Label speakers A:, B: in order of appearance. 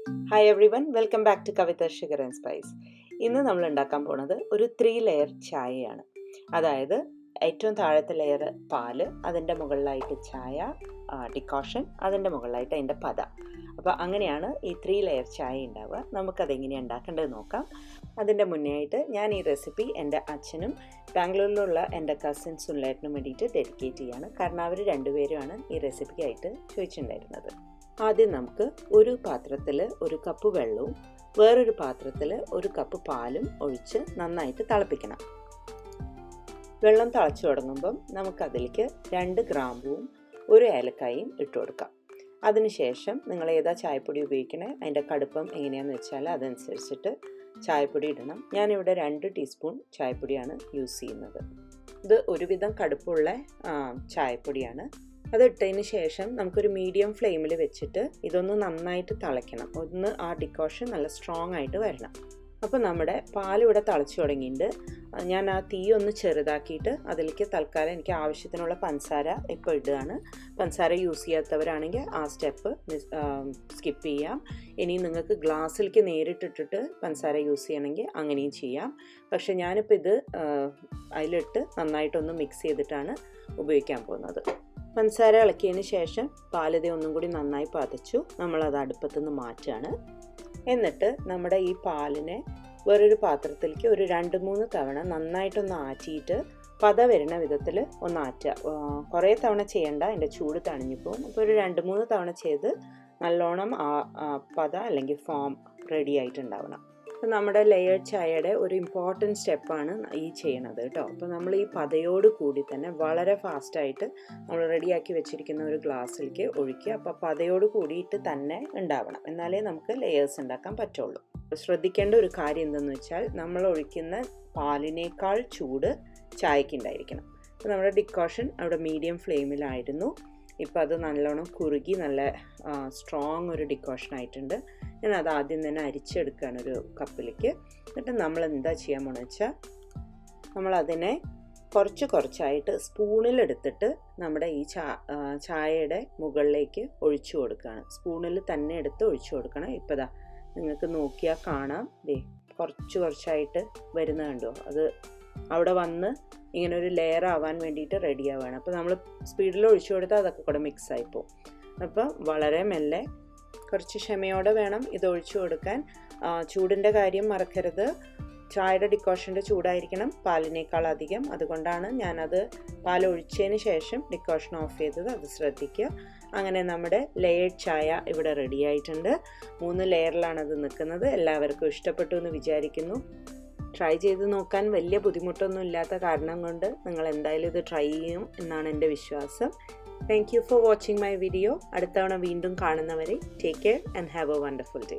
A: Hi everyone, welcome back to Kavitha Sugar and Spice. ഇന്ന് നമ്മൾ ഉണ്ടാക്കാൻ പോണത് ഒരു 3 ലെയർ ചായയാണ്. അതായത് ഏറ്റവും താഴത്തെ ലെയർ പാല്, അതിൻ്റെ മുകളിലായിട്ട് ചായ ഡിക്കോഷൻ, അതിൻ്റെ മുകളിലായിട്ട് അതിൻ്റെ പത. അപ്പോൾ അങ്ങനെയാണ് ഈ 3 ലെയർ ചായ ഉണ്ടാവുക. നമുക്കതെങ്ങനെയാണ് ഉണ്ടാക്കേണ്ടത് നോക്കാം. അതിൻ്റെ മുന്നേ ആയിട്ട് ഞാൻ ഈ റെസിപ്പി എൻ്റെ അച്ഛനും ബാംഗ്ലൂരിലുള്ള എൻ്റെ കസിൻ സുനിലേട്ടനും വേണ്ടിയിട്ട് ഡെഡിക്കേറ്റ് ചെയ്യാണ്. കാരണം അവർ രണ്ടുപേരുമാണ് ഈ റെസിപ്പിക്കായിട്ട് ചോദിച്ചിട്ടുണ്ടായിരുന്നത്. ആദ്യം നമുക്ക് ഒരു പാത്രത്തിൽ ഒരു കപ്പ് വെള്ളവും വേറൊരു പാത്രത്തിൽ ഒരു കപ്പ് പാലും ഒഴിച്ച് നന്നായിട്ട് തിളപ്പിക്കണം. വെള്ളം തിളച്ചു തുടങ്ങുമ്പം നമുക്കതിലേക്ക് 2 ഗ്രാമ്പുവും 1 ഏലക്കായും ഇട്ട് കൊടുക്കാം. അതിനുശേഷം നിങ്ങൾ ഏതാ ചായപ്പൊടി ഉപയോഗിക്കണേ അതിൻ്റെ കടുപ്പം എങ്ങനെയാണെന്ന് വെച്ചാൽ അതനുസരിച്ചിട്ട് ചായപ്പൊടി ഇടണം. ഞാനിവിടെ 2 ടീസ്പൂൺ ചായപ്പൊടിയാണ് യൂസ് ചെയ്യുന്നത്. ഇത് ഒരുവിധം കടുപ്പുള്ള ചായപ്പൊടിയാണ്. അതിട്ടതിന് ശേഷം നമുക്കൊരു മീഡിയം ഫ്ലെയിമിൽ വെച്ചിട്ട് ഇതൊന്ന് നന്നായിട്ട് തിളയ്ക്കണം. ഒന്ന് ആ ഡിക്കോഷൻ നല്ല സ്ട്രോങ് ആയിട്ട് വരണം. അപ്പോൾ നമ്മുടെ പാലിവിടെ തിളച്ചു തുടങ്ങിയിട്ട് ഞാൻ ആ തീ ഒന്ന് ചെറുതാക്കിയിട്ട് അതിലേക്ക് തൽക്കാലം എനിക്ക് ആവശ്യത്തിനുള്ള പഞ്ചസാര ഇപ്പോൾ ഇടുകയാണ്. പഞ്ചസാര യൂസ് ചെയ്യാത്തവരാണെങ്കിൽ ആ സ്റ്റെപ്പ് സ്കിപ്പ് ചെയ്യാം. ഇനി നിങ്ങൾക്ക് ഗ്ലാസ്സിലേക്ക് നേരിട്ടിട്ടിട്ട് പഞ്ചസാര യൂസ് ചെയ്യണമെങ്കിൽ അങ്ങനെയും ചെയ്യാം. പക്ഷെ ഞാനിപ്പോൾ ഇത് അതിലിട്ട് നന്നായിട്ടൊന്ന് മിക്സ് ചെയ്തിട്ടാണ് ഉപയോഗിക്കാൻ പോകുന്നത്. പഞ്ചസാര ഇളക്കിയതിന് ശേഷം പാലിത ഒന്നും കൂടി നന്നായി പതച്ചു നമ്മളത് അടുപ്പത്തുനിന്ന് മാറ്റുകയാണ്. എന്നിട്ട് നമ്മുടെ ഈ പാലിനെ വേറൊരു പാത്രത്തിലേക്ക് ഒരു 2-3 തവണ നന്നായിട്ടൊന്ന് ആറ്റിയിട്ട് പത വരുന്ന വിധത്തിൽ ഒന്ന് ആറ്റുക. കുറേ തവണ ചെയ്യേണ്ട, അതിൻ്റെ ചൂട് തണിഞ്ഞു പോകും. അപ്പോൾ ഒരു 2-3 തവണ ചെയ്ത് നല്ലോണം പത അല്ലെങ്കിൽ ഫോം റെഡി ആയിട്ടുണ്ടാവണം. അപ്പോൾ നമ്മുടെ ലെയർ ചായയുടെ ഒരു ഇമ്പോർട്ടൻറ്റ് സ്റ്റെപ്പാണ് ഈ ചെയ്യണത് കേട്ടോ. അപ്പോൾ നമ്മൾ ഈ പതയോട് കൂടി തന്നെ വളരെ ഫാസ്റ്റായിട്ട് നമ്മൾ റെഡിയാക്കി വെച്ചിരിക്കുന്ന ഒരു ഗ്ലാസ്സിലേക്ക് ഒഴിക്കുക. അപ്പോൾ പതയോട് കൂടിയിട്ട് തന്നെ ഉണ്ടാവണം, എന്നാലേ നമുക്ക് ലെയേഴ്സ് ഉണ്ടാക്കാൻ പറ്റുള്ളൂ. ശ്രദ്ധിക്കേണ്ട ഒരു കാര്യം എന്തെന്ന് വെച്ചാൽ നമ്മൾ ഒഴിക്കുന്ന പാലിനേക്കാൾ ചൂട് ചായക്ക് ഉണ്ടായിരിക്കണം. അപ്പോൾ നമ്മുടെ ഡിക്കോഷൻ അവിടെ മീഡിയം ഫ്ലെയിമിലായിരുന്നു. ഇപ്പോൾ അത് നല്ലോണം കുറുകി നല്ല സ്ട്രോങ് ഒരു ഡിക്കോഷൻ ആയിട്ടുണ്ട്. ഞാൻ അത് ആദ്യം തന്നെ അരിച്ചെടുക്കുകയാണ് ഒരു കപ്പിലേക്ക്. എന്നിട്ട് നമ്മൾ എന്താ ചെയ്യാൻ പോണെന്ന് വെച്ചാൽ നമ്മളതിനെ കുറച്ചായിട്ട് സ്പൂണിലെടുത്തിട്ട് നമ്മുടെ ഈ ചായയുടെ മുകളിലേക്ക് ഒഴിച്ചു കൊടുക്കുകയാണ്. സ്പൂണിൽ തന്നെ എടുത്ത് ഒഴിച്ചു കൊടുക്കണം. ഇപ്പോൾ ദാ നിങ്ങൾക്ക് നോക്കിയാൽ കാണാം, കുറച്ചായിട്ട് വരുന്ന കണ്ടോ. അത് അവിടെ വന്ന് ഇങ്ങനെ ഒരു ലെയർ ആവാൻ വേണ്ടിയിട്ട് റെഡി ആവുകയാണ്. അപ്പോൾ നമ്മൾ സ്പീഡിൽ ഒഴിച്ചു കൊടുത്താൽ അതൊക്കെ കൂടെ മിക്സ് ആയിപ്പോവും. അപ്പോൾ വളരെ മെല്ലെ കുറച്ച് ക്ഷമയോടെ വേണം ഇത് ഒഴിച്ചു കൊടുക്കാൻ. ചൂടിൻ്റെ കാര്യം മറക്കരുത്. ചായയുടെ ഡിക്കോഷൻ്റെ ചൂടായിരിക്കണം പാലിനേക്കാൾ അധികം. അതുകൊണ്ടാണ് ഞാനത് പാലൊഴിച്ചതിന് ശേഷം ഡിക്കോഷൻ ഓഫ് ചെയ്തത്. അത് ശ്രദ്ധിക്കുക. അങ്ങനെ നമ്മുടെ ലെയർഡ് ചായ ഇവിടെ റെഡി ആയിട്ടുണ്ട്. 3 ലെയറിലാണ് അത് നിൽക്കുന്നത്. എല്ലാവർക്കും ഇഷ്ടപ്പെട്ടു എന്ന് വിചാരിക്കുന്നു. ട്രൈ ചെയ്ത് നോക്കാൻ വലിയ ബുദ്ധിമുട്ടൊന്നും ഇല്ലാത്ത കാരണം കൊണ്ട് നിങ്ങൾ എന്തായാലും ഇത് ട്രൈ ചെയ്യും എന്നാണ് എൻ്റെ വിശ്വാസം. Thank you for watching my video. അടുത്ത തവണ വീണ്ടും കാണുന്നവരെ take care and have A wonderful day.